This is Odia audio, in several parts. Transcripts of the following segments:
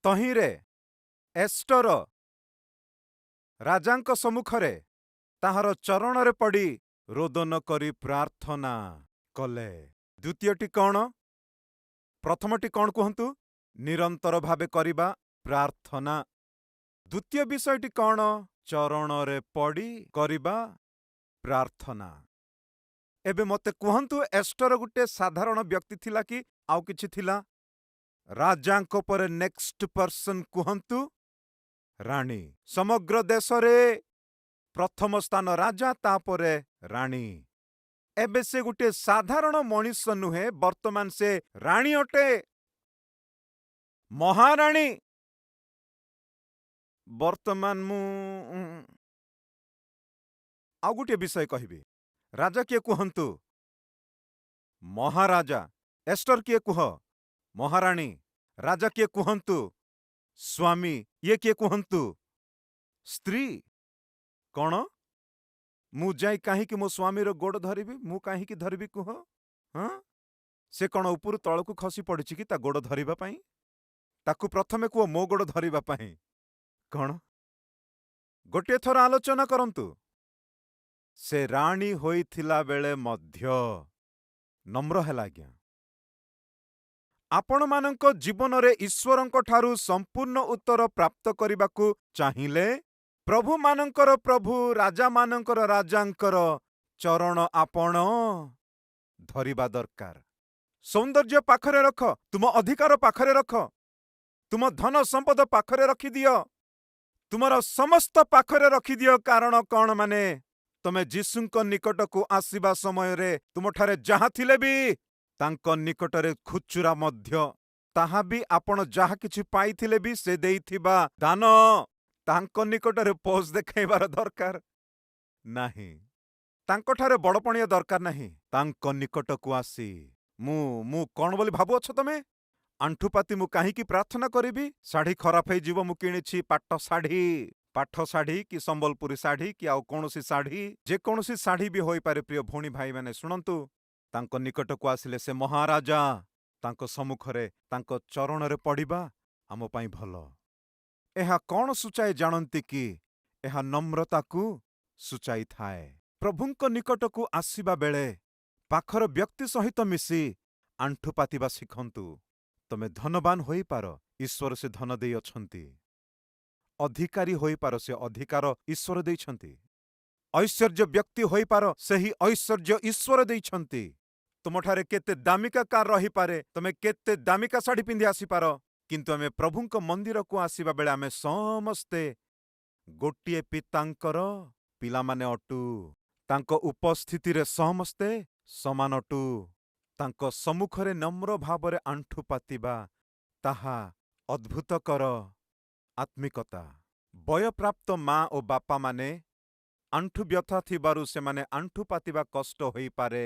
ତହିଁରେ ଏଷ୍ଟର ରାଜାଙ୍କ ସମ୍ମୁଖରେ ତାହାର ଚରଣରେ ପଡ଼ି ରୋଦନ କରି ପ୍ରାର୍ଥନା କଲେ। ଦ୍ୱିତୀୟଟି କ'ଣ? ପ୍ରଥମଟି କ'ଣ କୁହନ୍ତୁ? ନିରନ୍ତର ଭାବେ କରିବା ପ୍ରାର୍ଥନା। ଦ୍ୱିତୀୟ ବିଷୟଟି କ'ଣ? ଚରଣରେ ପଡ଼ି କରିବା ପ୍ରାର୍ଥନା। ଏବେ ମୋତେ କୁହନ୍ତୁ, ଏଷ୍ଟର ଗୋଟେ ସାଧାରଣ ବ୍ୟକ୍ତି ଥିଲା କି ଆଉ କିଛି ଥିଲା? ରାଜାଙ୍କ ପରେ ନେକ୍ସଟ ପର୍ସନ କୁହନ୍ତୁ, ରାଣୀ। ସମଗ୍ର ଦେଶରେ ପ୍ରଥମ ସ୍ଥାନ ରାଜା, ତାପରେ ରାଣୀ। ଏବେ ସେ ଗୋଟେ ସାଧାରଣ ମଣିଷ ନୁହେଁ, ବର୍ତ୍ତମାନ ସେ ରାଣୀ ଅଟେ, ମହାରାଣୀ। ବର୍ତ୍ତମାନ ମୁଁ ଆଉ ଗୋଟିଏ ବିଷୟ କହିବି। ରାଜା କିଏ କୁହନ୍ତୁ? ମହାରାଜା। ଏଷ୍ଟର କିଏ କୁହ? ମହାରାଣୀ। ରାଜା କିଏ କୁହନ୍ତୁ? ସ୍ୱାମୀ। ଇଏ କିଏ କୁହନ୍ତୁ? ସ୍ତ୍ରୀ। କ'ଣ? ମୁଁ ଯାଇ କାହିଁକି ମୋ ସ୍ୱାମୀର ଗୋଡ଼ ଧରିବି? ମୁଁ କାହିଁକି ଧରିବି କୁହ? ହଁ, ସେ କ'ଣ ଉପରୁ ତଳକୁ ଖସି ପଡ଼ିଛି କି ତା ଗୋଡ଼ ଧରିବା ପାଇଁ? ତାକୁ ପ୍ରଥମେ କୁହ ମୋ ଗୋଡ଼ ଧରିବା ପାଇଁ। କ'ଣ? ଗୋଟିଏ ଥର ଆଲୋଚନା କରନ୍ତୁ। ସେ ରାଣୀ ହୋଇଥିଲା ବେଳେ ମଧ୍ୟ ନମ୍ର ହେଲା। ଆଜ୍ଞା, ଆପଣମାନଙ୍କ ଜୀବନରେ ଈଶ୍ୱରଙ୍କ ଠାରୁ ସମ୍ପୂର୍ଣ୍ଣ ଉତ୍ତର ପ୍ରାପ୍ତ କରିବାକୁ ଚାହିଁଲେ ପ୍ରଭୁମାନଙ୍କର ପ୍ରଭୁ, ରାଜାମାନଙ୍କର ରାଜାଙ୍କର ଚରଣ ଆପଣ ଧରିବା ଦରକାର। ସୌନ୍ଦର୍ଯ୍ୟ ପାଖରେ ରଖ, ତୁମ ଅଧିକାର ପାଖରେ ରଖ, ତୁମ ଧନ ସମ୍ପଦ ପାଖରେ ରଖିଦିଅ, ତୁମର ସମସ୍ତ ପାଖରେ ରଖିଦିଅ। କାରଣ କ'ଣ? ମାନେ ତମେ ଯୀଶୁଙ୍କ ନିକଟକୁ ଆସିବା ସମୟରେ ତୁମଠାରେ ଯାହା ଥିଲେ ବି ତାଙ୍କ ନିକଟରେ ଖୁଚୁରା ମଧ୍ୟ, ତାହା ବି ଆପଣ ଯାହା କିଛି ପାଇଥିଲେ ବି ସେ ଦେଇଥିବା ଦାନ, ତାଙ୍କ ନିକଟରେ ପୋଜ ଦେଖାଇବାର ଦରକାର ନାହିଁ। ତାଙ୍କଠାରେ ବଡ଼ପଣିଆ ଦରକାର ନାହିଁ। ତାଙ୍କ ନିକଟକୁ ଆସି ମୁଁ କ'ଣ ବୋଲି ଭାବୁଅଛ ତମେ? ଆଣ୍ଠୁପାତି ମୁଁ କାହିଁକି ପ୍ରାର୍ଥନା କରିବି? ଶାଢ଼ୀ ଖରାପ ହେଇଯିବ, ମୁଁ କିଣିଛି ପାଟ ଶାଢ଼ୀ କି ସମ୍ବଲପୁରୀ ଶାଢ଼ୀ କି ଆଉ କୌଣସି ଶାଢ଼ୀ, ଯେକୌଣସି ଶାଢ଼ୀ ବି ହୋଇପାରେ। ପ୍ରିୟ ଭଉଣୀ ଭାଇମାନେ ଶୁଣନ୍ତୁ, ତାଙ୍କ ନିକଟକୁ ଆସିଲେ ସେ ମହାରାଜା, ତାଙ୍କ ସମ୍ମୁଖରେ ତାଙ୍କ ଚରଣରେ ପଡ଼ିବା ଆମ ପାଇଁ ଭଲ। ଏହା କ'ଣ ସୂଚାଏ ଜାଣନ୍ତି କି? ଏହା ନମ୍ରତାକୁ ସୂଚାଇଥାଏ। ପ୍ରଭୁଙ୍କ ନିକଟକୁ ଆସିବା ବେଳେ ପାଖର ବ୍ୟକ୍ତି ସହିତ ମିଶି ଆଣ୍ଠୁ ପାତିବା ଶିଖନ୍ତୁ। ତମେ ଧନବାନ ହୋଇପାର, ଈଶ୍ୱର ସେ ଧନ ଦେଇଅଛନ୍ତି। ଅଧିକାରୀ ହୋଇପାର, ସେ ଅଧିକାର ଈଶ୍ୱର ଦେଇଛନ୍ତି। ଐଶ୍ୱର୍ଯ୍ୟ ବ୍ୟକ୍ତି ହୋଇପାର, ସେହି ଐଶ୍ୱର୍ଯ୍ୟ ଈଶ୍ୱର ଦେଇଛନ୍ତି। ତୁମଠାରେ କେତେ ଦାମିକା କାର ରହିପାରେ, ତମେ କେତେ ଦାମିକା ଶାଢ଼ୀ ପିନ୍ଧି ଆସିପାର, କିନ୍ତୁ ଆମେ ପ୍ରଭୁଙ୍କ ମନ୍ଦିରକୁ ଆସିବା ବେଳେ ଆମେ ସମସ୍ତେ ଗୋଟିଏ ପିତାଙ୍କର ପିଲାମାନେ ଅଟୁ। ତାଙ୍କ ଉପସ୍ଥିତିରେ ସମସ୍ତେ ସମାନ ଅଟୁ। ତାଙ୍କ ସମ୍ମୁଖରେ ନମ୍ର ଭାବରେ ଆଣ୍ଠୁ ପାତିବା, ତାହା ଅଦ୍ଭୁତକର ଆତ୍ମିକତା। ବୟପ୍ରାପ୍ତ ମା ଓ ବାପାମାନେ ଆଣ୍ଠୁ ବ୍ୟଥା ଥିବାରୁ ସେମାନେ ଆଣ୍ଠୁ ପାତିବା କଷ୍ଟ ହୋଇପାରେ।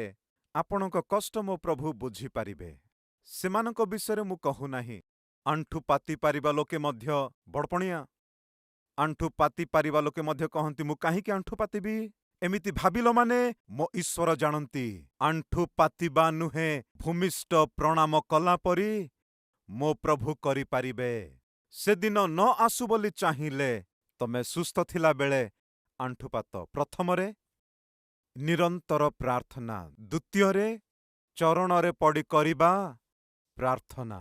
ଆପଣଙ୍କ କଷ୍ଟ ମୋ ପ୍ରଭୁ ବୁଝିପାରିବେ। ସେମାନଙ୍କ ବିଷୟରେ ମୁଁ କହୁନାହିଁ। ଆଣ୍ଠୁ ପାତି ପାରିବା ଲୋକେ ମଧ୍ୟ ବଡ଼ପଣିଆ। ଆଣ୍ଠୁ ପାତି ପାରିବା ଲୋକେ ମଧ୍ୟ କହନ୍ତି, ମୁଁ କାହିଁକି ଆଣ୍ଠୁ ପାତିବି? ଏମିତି ଭାବିଲ ମାନେ ମୋ ଈଶ୍ୱର ଜାଣନ୍ତି, ଆଣ୍ଠୁ ପାତିବା ନୁହେଁ, ଭୂମିଷ୍ଠ ପ୍ରଣାମ କଲା ପରି ମୋ ପ୍ରଭୁ କରିପାରିବେ। ସେଦିନ ନ ଆସୁ ବୋଲି ଚାହିଁଲେ ତମେ ସୁସ୍ଥ ଥିଲା ବେଳେ ଆଣ୍ଠୁପାତ। ପ୍ରଥମରେ ନିରନ୍ତର ପ୍ରାର୍ଥନା, ଦ୍ୱିତୀୟରେ ଚରଣରେ ପଡ଼ି କରିବା ପ୍ରାର୍ଥନା।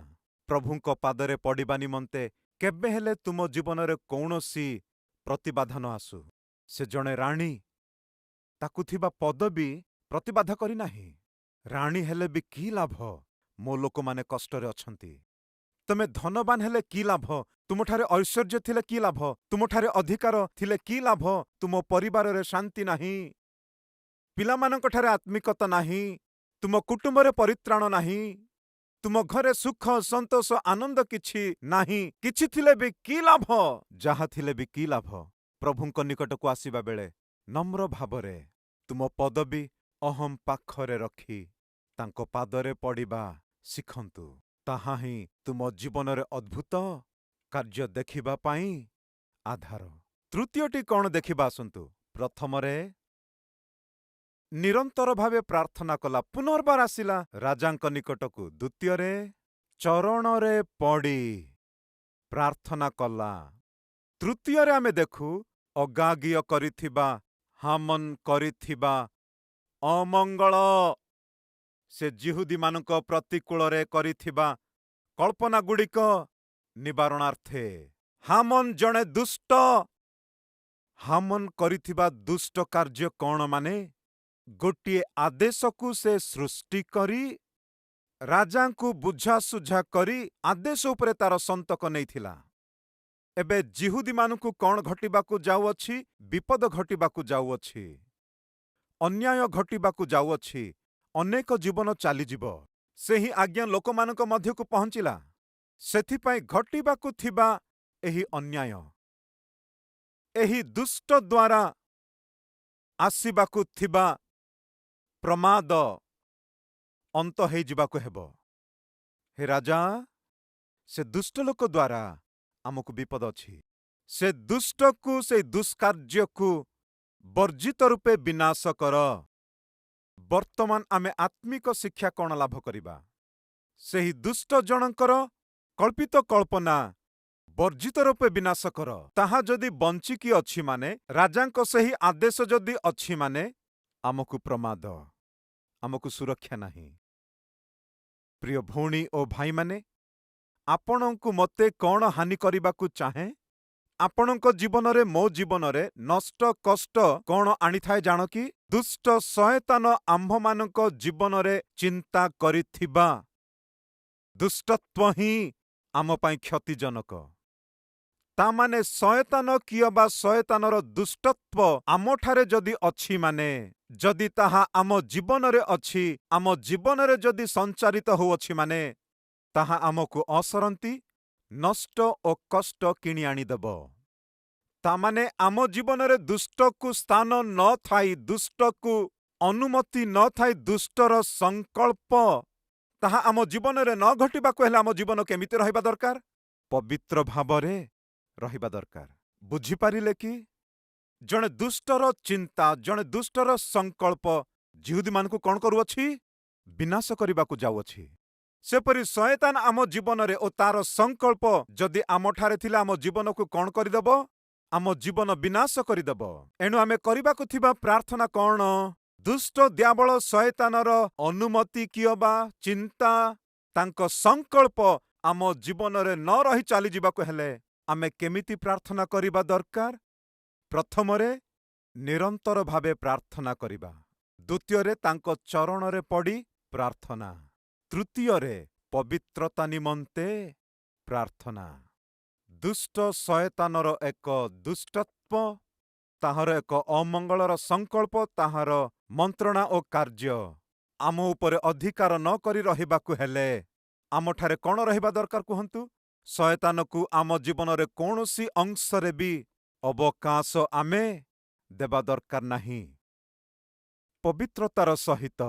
ପ୍ରଭୁଙ୍କ ପାଦରେ ପଡ଼ିବା ନିମନ୍ତେ କେବେ ହେଲେ ତୁମ ଜୀବନରେ କୌଣସି ପ୍ରତିବାଧା ନ ଆସୁ। ସେ ଜଣେ ରାଣୀ, ତାକୁ ଥିବା ପଦବୀ ପ୍ରତିବାଧା କରିନାହିଁ। ରାଣୀ ହେଲେ ବି କି ଲାଭ? ମୋ ଲୋକମାନେ କଷ୍ଟରେ ଅଛନ୍ତି। ତମେ ଧନବାନ ହେଲେ କି ଲାଭ? ତୁମଠାରେ ଐଶ୍ୱର୍ଯ୍ୟ ଥିଲେ କି ଲାଭ? ତୁମଠାରେ ଅଧିକାର ଥିଲେ କି ଲାଭ? ତୁମ ପରିବାରରେ ଶାନ୍ତି ନାହିଁ, ପିଲାମାନଙ୍କଠାରେ ଆତ୍ମିକତା ନାହିଁ, ତୁମ କୁଟୁମ୍ବରେ ପରିତ୍ରାଣ ନାହିଁ, ତୁମ ଘରେ ସୁଖ ସନ୍ତୋଷ ଆନନ୍ଦ କିଛି ନାହିଁ। କିଛି ଥିଲେ ବି କି ଲାଭ? ଯାହା ଥିଲେ ବି କି ଲାଭ? ପ୍ରଭୁଙ୍କ ନିକଟକୁ ଆସିବା ବେଳେ ନମ୍ର ଭାବରେ ତୁମ ପଦବୀ ଅହଂ ପାଖରେ ରଖି ତାଙ୍କ ପାଦରେ ପଡ଼ିବା ଶିଖନ୍ତୁ। ତାହା ହିଁ ତୁମ ଜୀବନରେ ଅଦ୍ଭୁତ କାର୍ଯ୍ୟ ଦେଖିବା ପାଇଁ ଆଧାର। ତୃତୀୟଟି କ'ଣ ଦେଖିବା ଆସନ୍ତୁ। ପ୍ରଥମରେ ନିରନ୍ତର ଭାବେ ପ୍ରାର୍ଥନା କଲା, ପୁନର୍ବାର ଆସିଲା ରାଜାଙ୍କ ନିକଟକୁ। ଦ୍ୱିତୀୟରେ ଚରଣରେ ପଡ଼ି ପ୍ରାର୍ଥନା କଲା। ତୃତୀୟରେ ଆମେ ଦେଖୁ ଅଗାଗୀୟ କରିଥିବା ହାମନ୍ କରିଥିବା ଅମଙ୍ଗଳ। ସେ ଯିହୁଦୀମାନଙ୍କ ପ୍ରତିକୂଳରେ କରିଥିବା କଳ୍ପନାଗୁଡ଼ିକ ନିବାରଣାର୍ଥେ। ହାମନ୍ ଜଣେ ଦୁଷ୍ଟ। ହାମନ୍ କରିଥିବା ଦୁଷ୍ଟ କାର୍ଯ୍ୟ କ'ଣ ମାନେ? ଗୋଟିଏ ଆଦେଶକୁ ସେ ସୃଷ୍ଟି କରି ରାଜାଙ୍କୁ ବୁଝାସୁଝା କରି ଆଦେଶ ଉପରେ ତାର ସନ୍ତକ ନେଇଥିଲା। ଏବେ ଯିହୁଦୀମାନଙ୍କୁ କ'ଣ ଘଟିବାକୁ ଯାଉଅଛି? ବିପଦ ଘଟିବାକୁ ଯାଉଅଛି, ଅନ୍ୟାୟ ଘଟିବାକୁ ଯାଉଅଛି, ଅନେକ ଜୀବନ ଚାଲିଯିବ। ସେହି ଆଜ୍ଞା ଲୋକମାନଙ୍କ ମଧ୍ୟକୁ ପହଞ୍ଚିଲା। ସେଥିପାଇଁ ଘଟିବାକୁ ଥିବା ଏହି ଅନ୍ୟାୟ, ଏହି ଦୁଷ୍ଟ ଦ୍ୱାରା ଆସିବାକୁ ଥିବା ପ୍ରମାଦ ଅନ୍ତ ହେଇଯିବାକୁ ହେବ। ହେ ରାଜା, ସେ ଦୁଷ୍ଟ ଲୋକ ଦ୍ୱାରା ଆମକୁ ବିପଦ ଅଛି। ସେ ଦୁଷ୍ଟକୁ, ସେ ଦୁଷ୍କାର୍ଯ୍ୟକୁ ବର୍ଜିତ ରୂପେ ବିନାଶ କର। ବର୍ତ୍ତମାନ ଆମେ ଆତ୍ମିକ ଶିକ୍ଷା କ'ଣ ଲାଭ କରିବା? ସେହି ଦୁଷ୍ଟ ଜଣଙ୍କର କଳ୍ପିତ କଳ୍ପନା ବର୍ଜିତ ରୂପେ ବିନାଶ କର। ତାହା ଯଦି ବଞ୍ଚିକି ଅଛି ମାନେ, ରାଜାଙ୍କ ସେହି ଆଦେଶ ଯଦି ଅଛି ମାନେ, ଆମକୁ ପ୍ରମାଦ, ଆମକୁ ସୁରକ୍ଷା ନାହିଁ। ପ୍ରିୟ ଭଉଣୀ ଓ ଭାଇମାନେ, ଆପଣଙ୍କୁ ମୋତେ କ'ଣ ହାନି କରିବାକୁ ଚାହେଁ? ଆପଣଙ୍କ ଜୀବନରେ, ମୋ ଜୀବନରେ ନଷ୍ଟ କଷ୍ଟ କ'ଣ ଆଣିଥାଏ ଜାଣ କି? ଦୁଷ୍ଟ ଶୟତାନ ଆମ୍ଭମାନଙ୍କ ଜୀବନରେ ଚିନ୍ତା କରିଥିବା ଦୁଷ୍ଟତ୍ୱ ହିଁ ଆମ ପାଇଁ କ୍ଷତିଜନକ। ତାମାନେ ଶୟତାନ କିଏ ବା ଶୟତାନର ଦୁଷ୍ଟତ୍ୱ ଆମଠାରେ ଯଦି ଅଛି ମାନେ, ଯଦି ତାହା ଆମ ଜୀବନରେ ଅଛି, ଆମ ଜୀବନରେ ଯଦି ସଞ୍ଚାରିତ ହେଉଅଛି ମାନେ, ତାହା ଆମକୁ ଅସରନ୍ତି ନଷ୍ଟ ଓ କଷ୍ଟ କିଣି ଆଣିଦେବ। ତାମାନେ ଆମ ଜୀବନରେ ଦୁଷ୍ଟକୁ ସ୍ଥାନ ନଥାଇ, ଦୁଷ୍ଟକୁ ଅନୁମତି ନଥାଇ, ଦୁଷ୍ଟର ସଂକଳ୍ପ ତାହା ଆମ ଜୀବନରେ ନ ଘଟିବାକୁ ହେଲେ ଆମ ଜୀବନ କେମିତି ରହିବା ଦରକାର? ପବିତ୍ର ଭାବରେ ରହିବା ଦରକାର। ବୁଝିପାରିଲେ କି? ଜଣେ ଦୁଷ୍ଟର ଚିନ୍ତା, ଜଣେ ଦୁଷ୍ଟର ସଂକଳ୍ପ ଯିହୁଦୀମାନଙ୍କୁ କ'ଣ କରୁଅଛି? ବିନାଶ କରିବାକୁ ଯାଉଅଛି। ସେପରି ଶୟତାନ ଆମ ଜୀବନରେ ଓ ତାର ସଂକଳ୍ପ ଯଦି ଆମଠାରେ ଥିଲେ ଆମ ଜୀବନକୁ କ'ଣ କରିଦେବ? ଆମ ଜୀବନ ବିନାଶ କରିଦେବ। ଏଣୁ ଆମେ କରିବାକୁ ଥିବା ପ୍ରାର୍ଥନା କ'ଣ? ଦୁଷ୍ଟ ଦିଆବଳ ଶୟତାନର ଅନୁମତି କିଏ ବା ଚିନ୍ତା, ତାଙ୍କ ସଂକଳ୍ପ ଆମ ଜୀବନରେ ନ ରହି ଚାଲିଯିବାକୁ ହେଲେ ଆମେ କେମିତି ପ୍ରାର୍ଥନା କରିବା ଦରକାର? ପ୍ରଥମରେ ନିରନ୍ତର ଭାବେ ପ୍ରାର୍ଥନା କରିବା। ଦ୍ୱିତୀୟରେ ତାଙ୍କ ଚରଣରେ ପଡ଼ି ପ୍ରାର୍ଥନା। ତୃତୀୟରେ ପବିତ୍ରତା ନିମନ୍ତେ ପ୍ରାର୍ଥନା। ଦୁଷ୍ଟ ଶୟତାନର ଏକ ଦୁଷ୍ଟତ୍ୱ, ତାହାର ଏକ ଅମଙ୍ଗଳର ସଂକଳ୍ପ, ତାହାର ମନ୍ତ୍ରଣା ଓ କାର୍ଯ୍ୟ ଆମ ଉପରେ ଅଧିକାର ନ କରି ରହିବାକୁ ହେଲେ ଆମଠାରେ କ'ଣ ରହିବା ଦରକାର କୁହନ୍ତୁ? ଶୟତାନକୁ ଆମ ଜୀବନରେ କୌଣସି ଅଂଶରେ ବି ଅବକାଶ ଆମେ ଦେବା ଦରକାର ନାହିଁ। ପବିତ୍ରତାର ସହିତ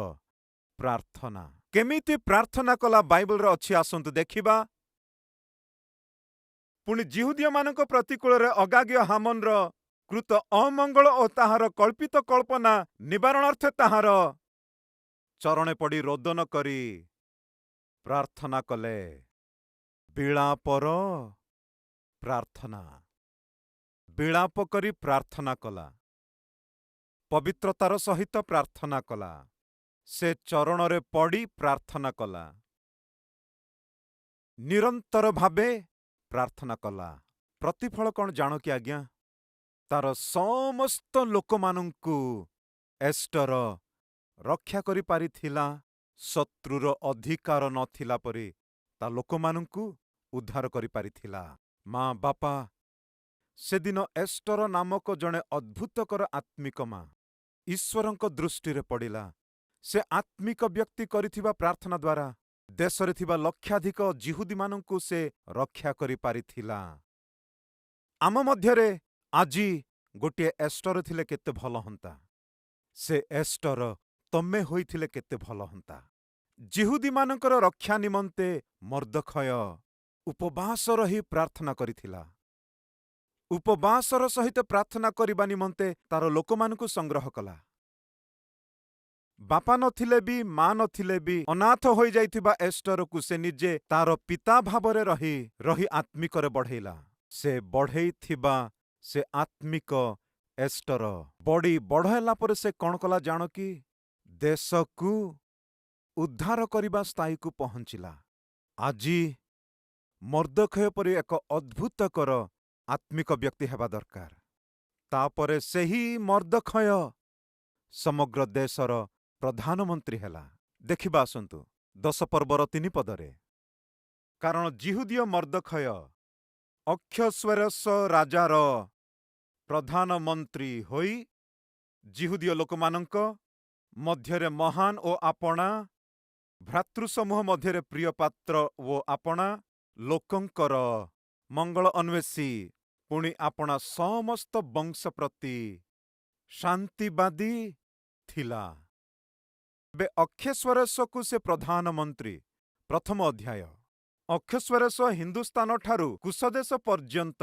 ପ୍ରାର୍ଥନା। କେମିତି ପ୍ରାର୍ଥନା କଲା ବାଇବଲରେ ଅଛି, ଆସନ୍ତୁ ଦେଖିବା। ପୁଣି ଯିହୁଦୀୟମାନଙ୍କ ପ୍ରତିକୂଳରେ ଅଗାଗୀୟ ହାମନର କୃତ ଅମଙ୍ଗଳ ଓ ତାହାର କଳ୍ପିତ କଳ୍ପନା ନିବାରଣାର୍ଥେ ତାହାର ଚରଣେ ପଡ଼ି ରୋଦନ କରି ପ୍ରାର୍ଥନା କଲେ। ବିଳାପର ପ୍ରାର୍ଥନା। ବିଳାପ କରି ପ୍ରାର୍ଥନା କଲା, ପବିତ୍ରତାର ସହିତ ପ୍ରାର୍ଥନା କଲା, ସେ ଚରଣରେ ପଡ଼ି ପ୍ରାର୍ଥନା କଲା, ନିରନ୍ତର ଭାବେ ପ୍ରାର୍ଥନା କଲା। ପ୍ରତିଫଳ କ'ଣ ଜାଣ କି ଆଜ୍ଞା? ତାର ସମସ୍ତ ଲୋକମାନଙ୍କୁ ଏଷ୍ଟର ରକ୍ଷା କରିପାରିଥିଲା। ଶତ୍ରୁର ଅଧିକାର ନଥିଲା ପରି ତା ଲୋକମାନଙ୍କୁ ଉଦ୍ଧାର କରିପାରିଥିଲା। ମା ବାପା, ସେଦିନ ଏଷ୍ଟର ନାମକ ଜଣେ ଅଦ୍ଭୁତକର ଆତ୍ମିକ ମା ଈଶ୍ୱରଙ୍କ ଦୃଷ୍ଟିରେ ପଡ଼ିଲା। ସେ ଆତ୍ମିକ ବ୍ୟକ୍ତି କରିଥିବା ପ୍ରାର୍ଥନା ଦ୍ୱାରା ଦେଶରେ ଥିବା ଲକ୍ଷାଧିକ ଯିହୁଦୀମାନଙ୍କୁ ସେ ରକ୍ଷା କରିପାରିଥିଲା। ଆମ ମଧ୍ୟରେ ଆଜି ଗୋଟିଏ ଏଷ୍ଟର ଥିଲେ କେତେ ଭଲ ହୁଅନ୍ତା। ସେ ଏଷ୍ଟର ତମେ ହୋଇଥିଲେ କେତେ ଭଲ ହୁଅନ୍ତା। ଯିହୁଦୀମାନଙ୍କର ରକ୍ଷା ନିମନ୍ତେ ମର୍ଦ୍ଦଖୟ ଉପବାସ ରହି ପ୍ରାର୍ଥନା କରିଥିଲା। ଉପବାସର ସହିତ ପ୍ରାର୍ଥନା କରିବା ନିମନ୍ତେ ତାର ଲୋକମାନଙ୍କୁ ସଂଗ୍ରହ କଲା। ବାପା ନଥିଲେ ବି ମା ନଥିଲେ ବି ଅନାଥ ହୋଇଯାଇଥିବା ଏଷ୍ଟରକୁ ସେ ନିଜେ ତାର ପିତା ଭାବରେ ରହି ଆତ୍ମିକରେ ବଢ଼େଇଲା। ସେ ବଢ଼େଇଥିବା ସେ ଆତ୍ମିକ ଏଷ୍ଟର ବଡି ବଡ଼ ହେଲା ପରେ ସେ କଣ କଲା ଜାଣ କି? ଦେଶକୁ ଉଦ୍ଧାର କରିବା ସ୍ଥାୟୀକୁ ପହଞ୍ଚିଲା। ଆଜି ମର୍ଦ୍ଦଖୟ ପରି ଏକ ଅଦ୍ଭୁତକର ଆତ୍ମିକ ବ୍ୟକ୍ତି ହେବା ଦରକାର। ତାପରେ ସେହି ମର୍ଦ୍ଦଖୟ ସମଗ୍ର ଦେଶର ପ୍ରଧାନମନ୍ତ୍ରୀ ହେଲା। ଦେଖିବା ଆସନ୍ତୁ 10 ପର୍ବର 3 ପଦରେ। କାରଣ ଜିହୁଦୀୟ ମର୍ଦ୍ଦଖୟ ଅକ୍ଷଶ୍ୱେରୋସ ରାଜାର ପ୍ରଧାନମନ୍ତ୍ରୀ ହୋଇ ଜିହୁଦୀୟ ଲୋକମାନଙ୍କ ମଧ୍ୟରେ ମହାନ ଓ ଆପଣା, ଭ୍ରାତୃସମୂହ ମଧ୍ୟରେ ପ୍ରିୟପାତ୍ର ଓ ଆପଣା, ଲୋକଙ୍କର ମଙ୍ଗଳ ଅନ୍ୱେଷୀ, ପୁଣି ଆପଣା ସମସ୍ତ ବଂଶ ପ୍ରତି ଶାନ୍ତିବାଦୀ ଥିଲା। ଏବେ ଅକ୍ଷଶ୍ୱେରୋସକୁ ସେ ପ୍ରଧାନମନ୍ତ୍ରୀ। ପ୍ରଥମ ଅଧ୍ୟାୟ। ଅକ୍ଷଶ୍ୱେରୋସ ହିନ୍ଦୁସ୍ତାନ ଠାରୁ କୁଶଦେଶ ପର୍ଯ୍ୟନ୍ତ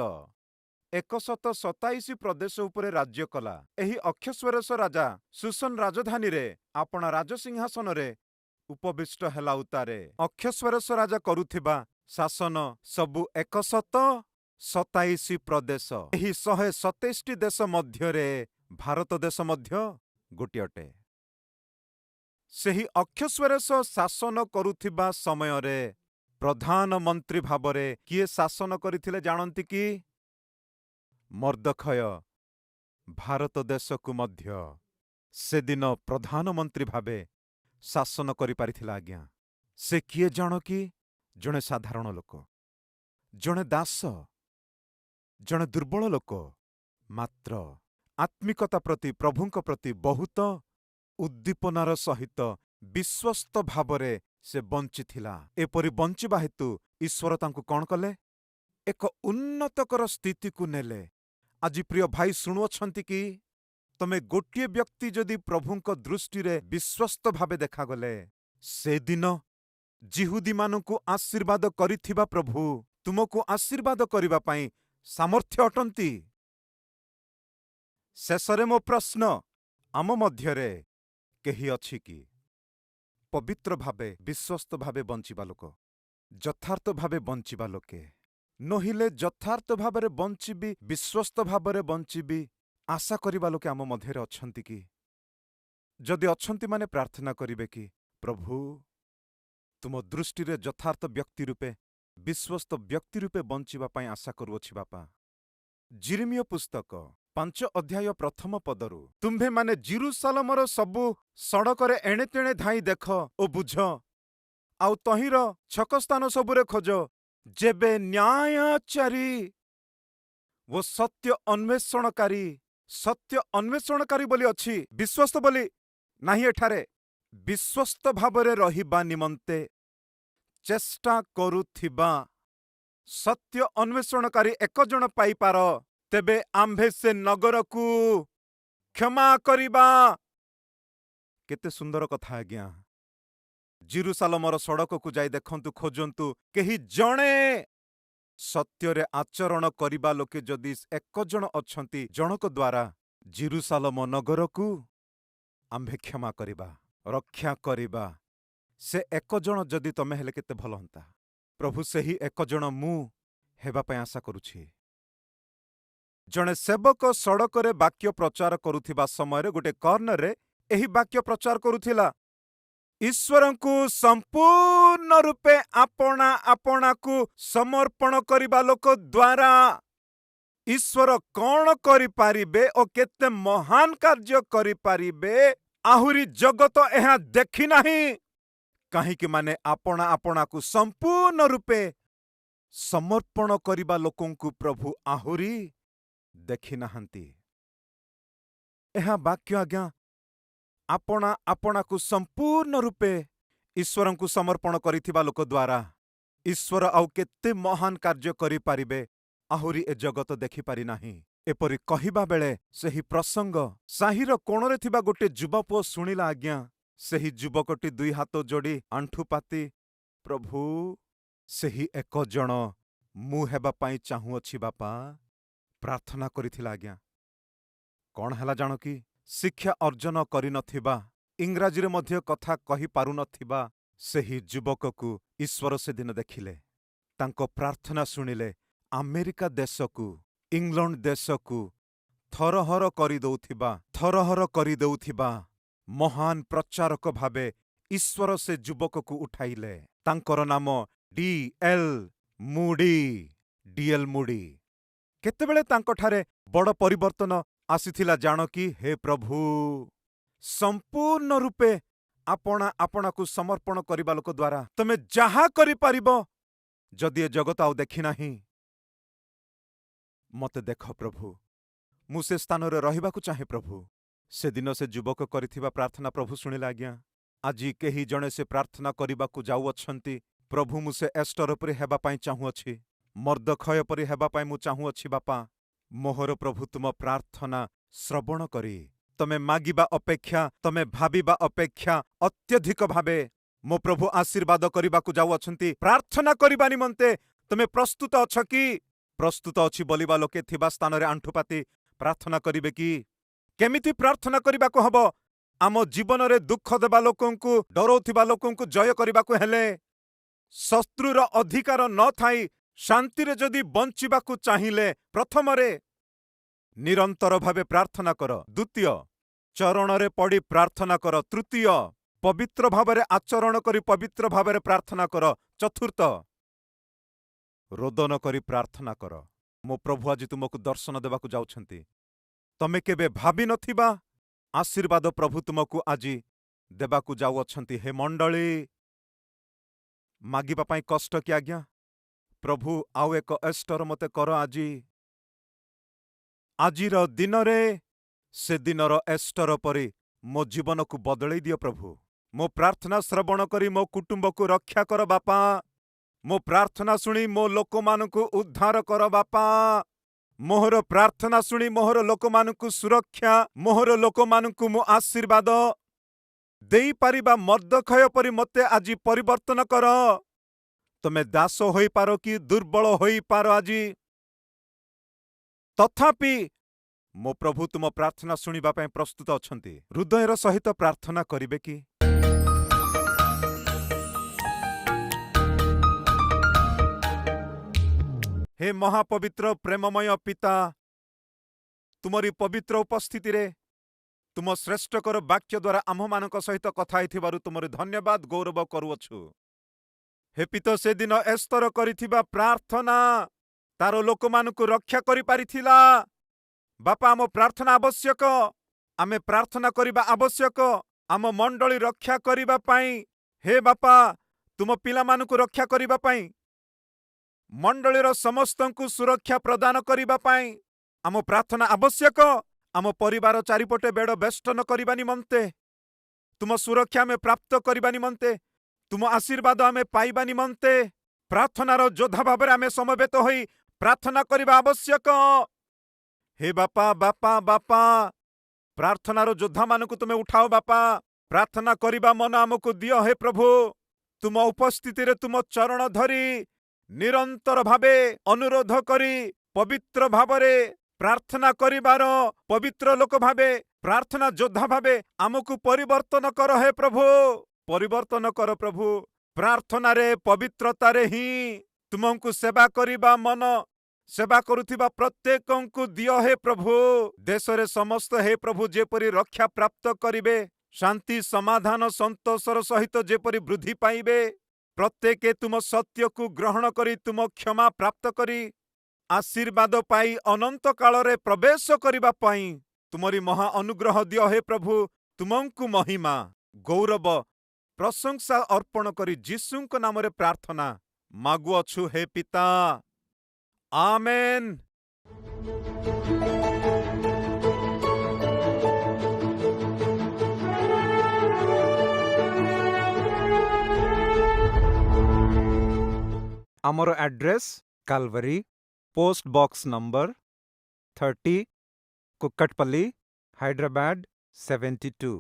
127 ପ୍ରଦେଶ ଉପରେ ରାଜ୍ୟ କଲା। ଏହି ଅକ୍ଷଶ୍ୱେରୋସ ରାଜା ଶୂଷନ ରାଜଧାନୀରେ ଆପଣା ରାଜସିଂହାସନରେ ଉପବିଷ୍ଟ ହେଲା ଉତ୍ତାରେ। ଅକ୍ଷଶ୍ୱେରୋସ ରାଜା କରୁଥିବା ଶାସନ ସବୁ 127 ପ୍ରଦେଶ। ଏହି 127ଟି ଦେଶ ମଧ୍ୟରେ ଭାରତ ଦେଶ ମଧ୍ୟ ଗୋଟିଏ ଅଟେ। ସେହି ଅକ୍ଷଶ୍ୱେରୋସ ଶାସନ କରୁଥିବା ସମୟରେ ପ୍ରଧାନମନ୍ତ୍ରୀ ଭାବରେ କିଏ ଶାସନ କରିଥିଲେ ଜାଣନ୍ତି କି? ମର୍ଦ୍ଦଖୟ ଭାରତ ଦେଶକୁ ମଧ୍ୟ ସେଦିନ ପ୍ରଧାନମନ୍ତ୍ରୀ ଭାବେ ଶାସନ କରିପାରିଥିଲା। ଆଜ୍ଞା, ସେ କିଏ ଜାଣ କି? ଜଣେ ସାଧାରଣ ଲୋକ, ଜଣେ ଦାସ, ଜଣେ ଦୁର୍ବଳ ଲୋକ, ମାତ୍ର ଆତ୍ମିକତା ପ୍ରତି, ପ୍ରଭୁଙ୍କ ପ୍ରତି ବହୁତ ଉଦ୍ଦୀପନାର ସହିତ ବିଶ୍ୱସ୍ତ ଭାବରେ ସେ ବଞ୍ଚିଥିଲା। ଏପରି ବଞ୍ଚିବା ହେତୁ ଈଶ୍ୱର ତାଙ୍କୁ କଣ କଲେ? ଏକ ଉନ୍ନତକର ସ୍ଥିତିକୁ ନେଲେ। ଆଜି ପ୍ରିୟ ଭାଇ ଶୁଣୁଅଛନ୍ତି କି? ତମେ ଗୋଟିଏ ବ୍ୟକ୍ତି ଯଦି ପ୍ରଭୁଙ୍କ ଦୃଷ୍ଟିରେ ବିଶ୍ୱସ୍ତ ଭାବେ ଦେଖାଗଲେ, ସେଦିନ ଜିହୁଦୀମାନଙ୍କୁ ଆଶୀର୍ବାଦ କରିଥିବା ପ୍ରଭୁ ତୁମକୁ ଆଶୀର୍ବାଦ କରିବା ପାଇଁ ସାମର୍ଥ୍ୟ ଅଟନ୍ତି। ଶେଷରେ ମୋ ପ୍ରଶ୍ନ, ଆମ ମଧ୍ୟରେ କେହି ଅଛି କି ପବିତ୍ର ଭାବେ, ବିଶ୍ୱସ୍ତ ଭାବେ ବଞ୍ଚିବା ଲୋକ? ଯଥାର୍ଥ ଭାବେ ବଞ୍ଚିବା ଲୋକେ ନହିଲେ ଯଥାର୍ଥ ଭାବରେ ବଞ୍ଚିବି, ବିଶ୍ୱସ୍ତ ଭାବରେ ବଞ୍ଚିବି ଆଶା କରିବା ଲୋକେ ଆମ ମଧ୍ୟରେ ଅଛନ୍ତି କି? ଯଦି ଅଛନ୍ତି ମାନେ ପ୍ରାର୍ଥନା କରିବେ କି, ପ୍ରଭୁ ତୁମ ଦୃଷ୍ଟିରେ ଯଥାର୍ଥ ବ୍ୟକ୍ତି ରୂପେ, ବିଶ୍ୱସ୍ତ ବ୍ୟକ୍ତି ରୂପେ ବଞ୍ଚିବା ପାଇଁ ଆଶା କରୁଅଛି ବାପା। ଯିରିମିୟ ପୁସ୍ତକ 5 ଅଧ୍ୟାୟ 1 ପଦରୁ, ତୁମ୍ଭେମାନେ ଜିରୁସାଲମର ସବୁ ସଡ଼କରେ ଏଣେ ତେଣେ ଧାଇଁ ଦେଖ ଓ ବୁଝ, ଆଉ ତହିଁର ଛକସ୍ଥାନ ସବୁରେ ଖୋଜ, ଯେବେ ନ୍ୟାୟାଚାରୀ ଓ ସତ୍ୟ ଅନ୍ୱେଷଣକାରୀ ବୋଲି ଅଛି, ବିଶ୍ୱସ୍ତ ବୋଲି ନାହିଁ ଏଠାରେ, ବିଶ୍ୱସ୍ତ ଭାବରେ ରହିବା ନିମନ୍ତେ ଚେଷ୍ଟା କରୁଥିବା ସତ୍ୟ ଅନ୍ୱେଷଣକାରୀ ଏକ ଜଣ ପାଇପାର, ତେବେ ଆମ୍ଭେ ସେ ନଗରକୁ କ୍ଷମା କରିବା। କେତେ ସୁନ୍ଦର କଥା ଆଜ୍ଞା। ଜିରୁସାଲମର ସଡ଼କକୁ ଯାଇ ଦେଖନ୍ତୁ, ଖୋଜନ୍ତୁ, କେହି ଜଣେ ସତ୍ୟରେ ଆଚରଣ କରିବା ଲୋକେ ଯଦି ଏକ ଜଣ ଅଛନ୍ତି, ଜଣକ ଦ୍ୱାରା ଜିରୁସାଲମ ନଗରକୁ ଆମ୍ଭେ କ୍ଷମା କରିବା, ରକ୍ଷା କରିବା। ସେ ଏକ ଜଣ ଯଦି ତମେ ହେଲେ କେତେ ଭଲ ହୁଅନ୍ତା। ପ୍ରଭୁ ସେହି ଏକ ଜଣ ମୁଁ ହେବା ପାଇଁ ଆଶା କରୁଛି। ଜଣେ ସେବକ ସଡ଼କରେ ବାକ୍ୟ ପ୍ରଚାର କରୁଥିବା ସମୟରେ ଗୋଟେ କର୍ଣ୍ଣରରେ ଏହି ବାକ୍ୟ ପ୍ରଚାର କରୁଥିଲା, ଈଶ୍ୱରଙ୍କୁ ସମ୍ପୂର୍ଣ୍ଣ ରୂପେ ଆପଣାକୁ ସମର୍ପଣ କରିବା ଲୋକ ଦ୍ୱାରା ଈଶ୍ୱର କଣ କରିପାରିବେ ଓ କେତେ ମହାନ କାର୍ଯ୍ୟ କରିପାରିବେ, ଆହୁରି ଜଗତ ଏହା ଦେଖି ନାହିଁ। କାହିଁକି ମାନେ ଆପଣାକୁ ସମ୍ପୂର୍ଣ୍ଣ ରୂପେ ସମର୍ପଣ କରିବା ଲୋକଙ୍କୁ ପ୍ରଭୁ ଆହୁରି ଦେଖି ନାହାନ୍ତି। ଏହା ବାକ୍ୟ ଆଜ୍ଞା, ଆପଣାକୁ ସମ୍ପୂର୍ଣ୍ଣ ରୂପେ ଈଶ୍ୱରଙ୍କୁ ସମର୍ପଣ କରିଥିବା ଲୋକ ଦ୍ୱାରା ଈଶ୍ୱର ଆଉ କେତେ ମହାନ କାର୍ଯ୍ୟ କରିପାରିବେ, ଆହୁରି ଏ ଜଗତ ଦେଖିପାରି ନାହିଁ। ଏପରି କହିବା ବେଳେ ସେହି ପ୍ରସଙ୍ଗ ସାହିର କୋଣରେ ଥିବା ଗୋଟେ ଯୁବପୁଅ ଶୁଣିଲା ଆଜ୍ଞା। ସେହି ଯୁବକଟି 2 ହାତ ଯୋଡ଼ି ଆଣ୍ଠୁ ପାତି, ପ୍ରଭୁ ସେହି ଏକ ଜଣ ମୁଁ ହେବା ପାଇଁ ଚାହୁଁଅଛି ବାପା, ପ୍ରାର୍ଥନା କରିଥିଲା ଆଜ୍ଞା। କଣ ହେଲା ଜାଣ କି? ଶିକ୍ଷା ଅର୍ଜନ କରିନଥିବା ଇଂରାଜୀରେ ମଧ୍ୟ କଥା କହିପାରୁନଥିବା ସେହି ଯୁବକକୁ ଈଶ୍ୱର ସେଦିନ ଦେଖିଲେ। ତାଙ୍କ ପ୍ରାର୍ଥନା ଶୁଣିଲେ। ଆମେରିକା ଦେଶକୁ, ଇଂଲଣ୍ଡ ଦେଶକୁ ଥରହର କରିଦେଉଥିବା ମହାନ ପ୍ରଚାରକ ଭାବେ ଈଶ୍ୱର ସେ ଯୁବକକୁ ଉଠାଇଲେ। ତାଙ୍କର ନାମ ଡି.ଏଲ୍. ମୁଡି। କେତେବେଳେ ତାଙ୍କଠାରେ ବଡ଼ ପରିବର୍ତ୍ତନ ଆସିଥିଲା ଜାଣ କି? ହେ ପ୍ରଭୁ, ସମ୍ପୂର୍ଣ୍ଣ ରୂପେ ଆପଣାକୁ ସମର୍ପଣ କରିବା ଲୋକ ଦ୍ୱାରା ତମେ ଯାହା କରିପାରିବ, ଯଦି ଏ ଜଗତ ଆଉ ଦେଖିନାହିଁ, ମତେ ଦେଖ ପ୍ରଭୁ, ମୁଁ ସେ ସ୍ଥାନରେ ରହିବାକୁ ଚାହେଁ ପ୍ରଭୁ। ସେଦିନ ସେ ଯୁବକ କରିଥିବା ପ୍ରାର୍ଥନା ପ୍ରଭୁ ଶୁଣିଲେ। ଆଜ୍ଞା, ଆଜି କେହି ଜଣେ ସେ ପ୍ରାର୍ଥନା କରିବାକୁ ଯାଉଅଛନ୍ତି, ପ୍ରଭୁ ମୁଁ ସେ ଏଷ୍ଟର ପରି ହେବା ପାଇଁ ଚାହୁଁଅଛି, ମର୍ଦ୍ଦଖୟ ପରି ହେବା ପାଇଁ ମୁଁ ଚାହୁଁଅଛି। ବାପା, ମୋହର ପ୍ରଭୁ ତୁମ ପ୍ରାର୍ଥନା ଶ୍ରବଣ କରି ତମେ ମାଗିବା ଅପେକ୍ଷା, ତମେ ଭାବିବା ଅପେକ୍ଷା ଅତ୍ୟଧିକ ଭାବେ ମୋ ପ୍ରଭୁ ଆଶୀର୍ବାଦ କରିବାକୁ ଯାଉଅଛନ୍ତି। ପ୍ରାର୍ଥନା କରିବା ନିମନ୍ତେ ତମେ ପ୍ରସ୍ତୁତ ଅଛ କି? ପ୍ରସ୍ତୁତ ଅଛି ବୋଲିବା ଲୋକେ ଥିବା ସ୍ଥାନରେ ଆଣ୍ଠୁପାତି ପ୍ରାର୍ଥନା କରିବେ କି? କେମିତି ପ୍ରାର୍ଥନା କରିବାକୁ ହବ? ଆମ ଜୀବନରେ ଦୁଃଖ ଦେବା ଲୋକଙ୍କୁ, ଡରଉଥିବା ଲୋକଙ୍କୁ ଜୟ କରିବାକୁ ହେଲେ, ଶତ୍ରୁର ଅଧିକାର ନଥାଇ ଶାନ୍ତିରେ ଯଦି ବଞ୍ଚିବାକୁ ଚାହିଁଲେ, ପ୍ରଥମରେ ନିରନ୍ତର ଭାବେ ପ୍ରାର୍ଥନା କର। ଦ୍ୱିତୀୟ, ଚରଣରେ ପଡ଼ି ପ୍ରାର୍ଥନା କର। ତୃତୀୟ, ପବିତ୍ର ଭାବରେ ଆଚରଣ କରି ପବିତ୍ର ଭାବରେ ପ୍ରାର୍ଥନା କର। ଚତୁର୍ଥ, ରୋଦନ କରି ପ୍ରାର୍ଥନା କର। ମୋ ପ୍ରଭୁ ଆଜି ତୁମକୁ ଦର୍ଶନ ଦେବାକୁ ଯାଉଛନ୍ତି। ତମେ କେବେ ଭାବିନଥିବା ଆଶୀର୍ବାଦ ପ୍ରଭୁ ତୁମକୁ ଆଜି ଦେବାକୁ ଯାଉଅଛନ୍ତି। ହେ ମଣ୍ଡଳୀ, ମାଗିବା ପାଇଁ କଷ୍ଟ କି ଆଜ୍ଞା? ପ୍ରଭୁ ଆଉ ଏକ ଏଷ୍ଟର ମତେ କର ଆଜି। ଆଜିର ଦିନରେ ସେଦିନର ଏଷ୍ଟର ପରି ମୋ ଜୀବନକୁ ବଦଳେଇ ଦିଅ ପ୍ରଭୁ। ମୋ ପ୍ରାର୍ଥନା ଶ୍ରବଣ କରି ମୋ କୁଟୁମ୍ବକୁ ରକ୍ଷା କର ବାପା। ମୋ ପ୍ରାର୍ଥନା ଶୁଣି ମୋ ଲୋକମାନଙ୍କୁ ଉଦ୍ଧାର କର ବାପା। ମୋହର ପ୍ରାର୍ଥନା ଶୁଣି ମୋହର ଲୋକମାନଙ୍କୁ ସୁରକ୍ଷା, ମୋହର ଲୋକମାନଙ୍କୁ ମୁଁ ଆଶୀର୍ବାଦ ଦେଇପାରିବା ମର୍ଦ୍ଦଖୟ ପରି ମୋତେ ଆଜି ପରିବର୍ତ୍ତନ କର। ତମେ ଦାସ ହୋଇପାର କି ଦୁର୍ବଳ ହୋଇପାର ଆଜି, ତଥାପି ମୋ ପ୍ରଭୁ ତୁମ ପ୍ରାର୍ଥନା ଶୁଣିବା ପାଇଁ ପ୍ରସ୍ତୁତ ଅଛନ୍ତି। ହୃଦୟର ସହିତ ପ୍ରାର୍ଥନା କରିବେ କି? ହେ ମହାପବିତ୍ର ପ୍ରେମମୟ ପିତା, ତୁମରି ପବିତ୍ର ଉପସ୍ଥିତିରେ ତୁମ ଶ୍ରେଷ୍ଠକର ବାକ୍ୟ ଦ୍ୱାରା ଆମ୍ଭମାନଙ୍କ ସହିତ କଥା ହେଇଥିବାରୁ ତୁମର ଧନ୍ୟବାଦ ଗୌରବ କରୁଅଛୁ। ହେ ପିତ, ସେଦିନ ଏସ୍ତର କରିଥିବା ପ୍ରାର୍ଥନା ତାର ଲୋକମାନଙ୍କୁ ରକ୍ଷା କରିପାରିଥିଲା। ବାପା, ଆମ ପ୍ରାର୍ଥନା ଆବଶ୍ୟକ। ଆମେ ପ୍ରାର୍ଥନା କରିବା ଆବଶ୍ୟକ ଆମ ମଣ୍ଡଳୀ ରକ୍ଷା କରିବା ପାଇଁ। ହେ ବାପା, ତୁମ ପିଲାମାନଙ୍କୁ ରକ୍ଷା କରିବା ପାଇଁ, ମଣ୍ଡଳୀର ସମସ୍ତଙ୍କୁ ସୁରକ୍ଷା ପ୍ରଦାନ କରିବା ପାଇଁ ଆମ ପ୍ରାର୍ଥନା ଆବଶ୍ୟକ। ଆମ ପରିବାର ଚାରିପଟେ ବେଡ଼ ବେଷ୍ଟନ କରିବା ନିମନ୍ତେ, ତୁମ ସୁରକ୍ଷା ଆମେ ପ୍ରାପ୍ତ କରିବା ନିମନ୍ତେ, ତୁମ ଆଶୀର୍ବାଦ ଆମେ ପାଇବା ନିମନ୍ତେ ପ୍ରାର୍ଥନାର ଯୋଦ୍ଧା ଭାବରେ ଆମେ ସମବେତ ହୋଇ ପ୍ରାର୍ଥନା କରିବା ଆବଶ୍ୟକ। ହେ ବାପା, ବାପା, ବାପା, ପ୍ରାର୍ଥନାର ଯୋଦ୍ଧାମାନଙ୍କୁ ତୁମେ ଉଠାଅ ବାପା। ପ୍ରାର୍ଥନା କରିବା ମନ ଆମକୁ ଦିଅ ହେ ପ୍ରଭୁ। ତୁମ ଉପସ୍ଥିତିରେ ତୁମ ଚରଣ ଧରି ନିରନ୍ତର ଭାବେ ଅନୁରୋଧ କରି ପବିତ୍ର ଭାବରେ ପ୍ରାର୍ଥନା କରିବାର ପବିତ୍ର ଲୋକ ଭାବେ, ପ୍ରାର୍ଥନା ଯୋଦ୍ଧା ଭାବେ ଆମକୁ ପରିବର୍ତ୍ତନ କର ହେ ପ୍ରଭୁ। ପରିବର୍ତ୍ତନ କର ପ୍ରଭୁ। ପ୍ରାର୍ଥନାରେ, ପବିତ୍ରତାରେ ହିଁ ତୁମକୁ ସେବା କରିବା ମନ, ସେବା କରୁଥିବା ପ୍ରତ୍ୟେକଙ୍କୁ ଦିଅ ହେ ପ୍ରଭୁ। ଦେଶରେ ସମସ୍ତ ହେ ପ୍ରଭୁ ଯେପରି ରକ୍ଷା ପ୍ରାପ୍ତ କରିବେ, ଶାନ୍ତି ସମାଧାନ ସନ୍ତୋଷର ସହିତ ଯେପରି ବୃଦ୍ଧି ପାଇବେ, ପ୍ରତ୍ୟେକେ ତୁମ ସତ୍ୟକୁ ଗ୍ରହଣ କରି ତୁମ କ୍ଷମା ପ୍ରାପ୍ତ କରି ଆଶୀର୍ବାଦ ପାଇ ଅନନ୍ତ କାଳରେ ପ୍ରବେଶ କରିବା ପାଇଁ ତୁମରି ମହା ଅନୁଗ୍ରହ ଦିଅ ହେ ପ୍ରଭୁ। ତୁମକୁ ମହିମା, ଗୌରବ, ପ୍ରଶଂସା ଅର୍ପଣ କରି ଯୀଶୁଙ୍କ ନାମରେ ପ୍ରାର୍ଥନା ମାଗୁଅଛୁ ହେ ପିତା। ଆମେନ୍। ଆମର address Calvary, post box number 30, Kukatpally, Hyderabad 72।